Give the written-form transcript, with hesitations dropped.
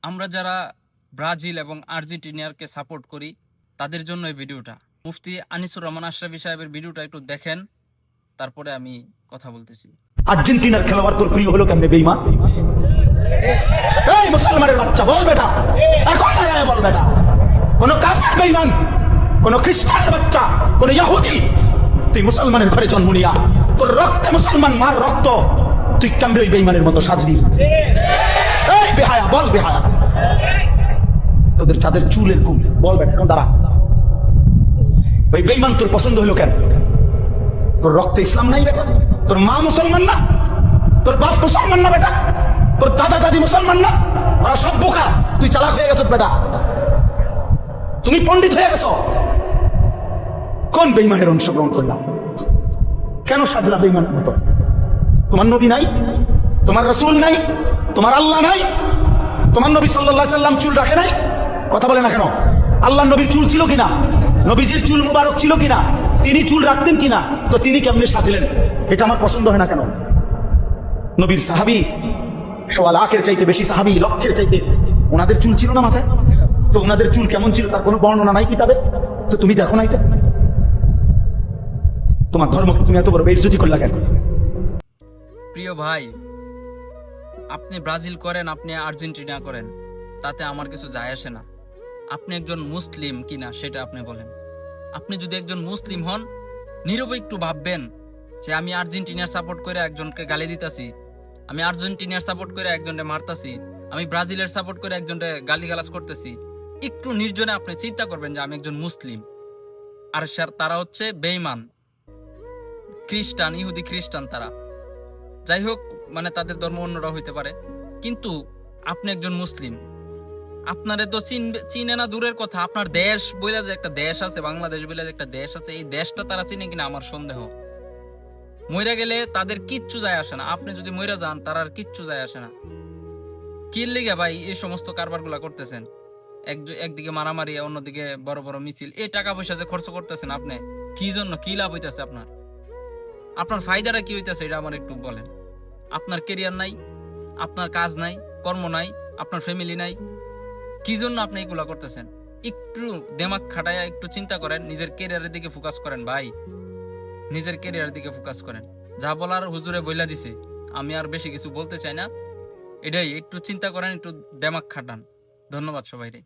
আমরা যারা ব্রাজিল এবং আর্জেন্টিনাকে সাপোর্ট করি তাদের জন্য এই ভিডিওটা। মুফতি আনিসুর রহমান আশরাফি সাহেবের ভিডিওটা একটু দেখেন, তারপরে আমি কথা বলতেছি। আর্জেন্টিনার খেলোয়াড় তোর প্রিয় হলো কেমনে বেঈমান? এই মুসলমানের বাচ্চা বল বেটা, এখন দাঁড়ায় বল বেটা, কোন কাফের বেঈমান, কোন খ্রিস্টানের বাচ্চা, কোন ইহুদি, তুই মুসলমানের ঘরে জন্ম নিয়া তোর রক্তে মুসলমান মার রক্ত, তুই কেমনে ওই বেঈমানের মতো সাজবি? এই বেহায়া বল বেহায়া, তোদের যাদের চুলের ঘুম বল বেটা, এখন দাঁড়া। ওই বেঈমান তোর পছন্দ হলো কেন? তোর রক্তে ইসলাম নাই বেটা? তোর মা মুসলমান না? তোর বাপ মুসলমান না বেটা? তোর দাদা দাদি মুসলমান না? ওরা সব বোকা, তুই চালাক হয়ে গেছ বেটা, তুমি পণ্ডিত হয়ে গেছ। কোন বেঈমানের অংশগ্রহণ করলাম? কেন সাজলা বেঈমানের মতো? তোমার নবী নাই, তোমার রাসূল নাই, তোমার আল্লাহ নাই, তোমার নবী সাল্লাল্লাহু আলাইহি সাল্লাম চুল রাখে নাই? কথা বলে না কেন? আল্লাহ নবীর চুল ছিল কিনা? নবীজির চুল মুবারক ছিল কিনা? তিনি চুল রাখতেন কিনা? তো তিনি কেমনে সাজলেন? এটা আমার পছন্দ হয় না কেন? নবীর সাহাবী সোয়া লাখের চাইতে বেশি সাহাবী, লক্ষের চাইতে, ওনাদের চুল ছিল না মাথায়? তো ওনাদের চুল কেমন ছিল তার কোনো বর্ণনা নাই কিতাবে? তো তুমি দেখো না এটা? তোমার ধর্মকে তুমি এত বড় বেইজ্জতি করলা কেন? প্রিয় ভাই, আপনি ব্রাজিল করেন, আপনি আর্জেন্টিনা করেন, তাতে আমার কিছু যায় আসে না। আপনি একজন মুসলিম কিনা সেটা আপনি বলেন। আপনি যদি একজন মুসলিম হন, নীরবে একটু ভাববেন যে আমি আর্জেন্টিনার সাপোর্ট করে একজনকে গালি দিতাছি, আমি আর্জেন্টিনার সাপোর্ট করে একজনকে মারতাছি, আমি ব্রাজিলের সাপোর্ট করে একজনকে গালিগালাজ করতেছি। একটু নির্জনে আপনি চিন্তা করবেন যে আমি একজন মুসলিম, আর তারা হচ্ছে বেঈমান, খ্রিস্টান, ইহুদি খ্রিস্টান। তারা যাই হোক, মানে তাদের ধর্ম অন্যরা হইতে পারে, কিন্তু আপনি একজন মুসলিম, আপনারে তো চিনে না দূরের কথা, আপনার দেশ বইলা যে একটা দেশ আছে, বাংলাদেশ বইলা যে একটা দেশ আছে, এই দেশটা তারা চিনে কিনা আমার সন্দেহ। মইরা গেলে তাদের কিচ্ছু যায় আসে না, আপনি যদি মইরা যান তার আর কিচ্ছু যায় আসে না। কি লিগে ভাই এই সমস্ত কারবার গুলা করতেছেন? একদিকে মারামারি, অন্যদিকে বড় বড় মিছিল, এই টাকা পয়সা যে খরচ করতেছেন আপনি, কি জন্য? কি লাভ হইতেছে আপনার? আপনার ফায়দাটা কি হইতেছে এটা আমার একটু বলেন। আপনার কেরিয়ার নাই, আপনার কাজ নাই, কর্ম নাই, আপনার ফ্যামিলি নাই, কি জন্য আপনি এগুলা করতেছেন? একটু দিমাগ খাটায়া একটু চিন্তা করেন, নিজের ক্যারিয়ারের দিকে ফোকাস করেন ভাই, নিজের ক্যারিয়ারের দিকে ফোকাস করেন। যা বলার হুজুরে বইলা দিছে, আমি আর বেশি কিছু বলতে চাই না। এটাই, একটু চিন্তা করেন, একটু দিমাগ খাটান। ধন্যবাদ সবাইরে।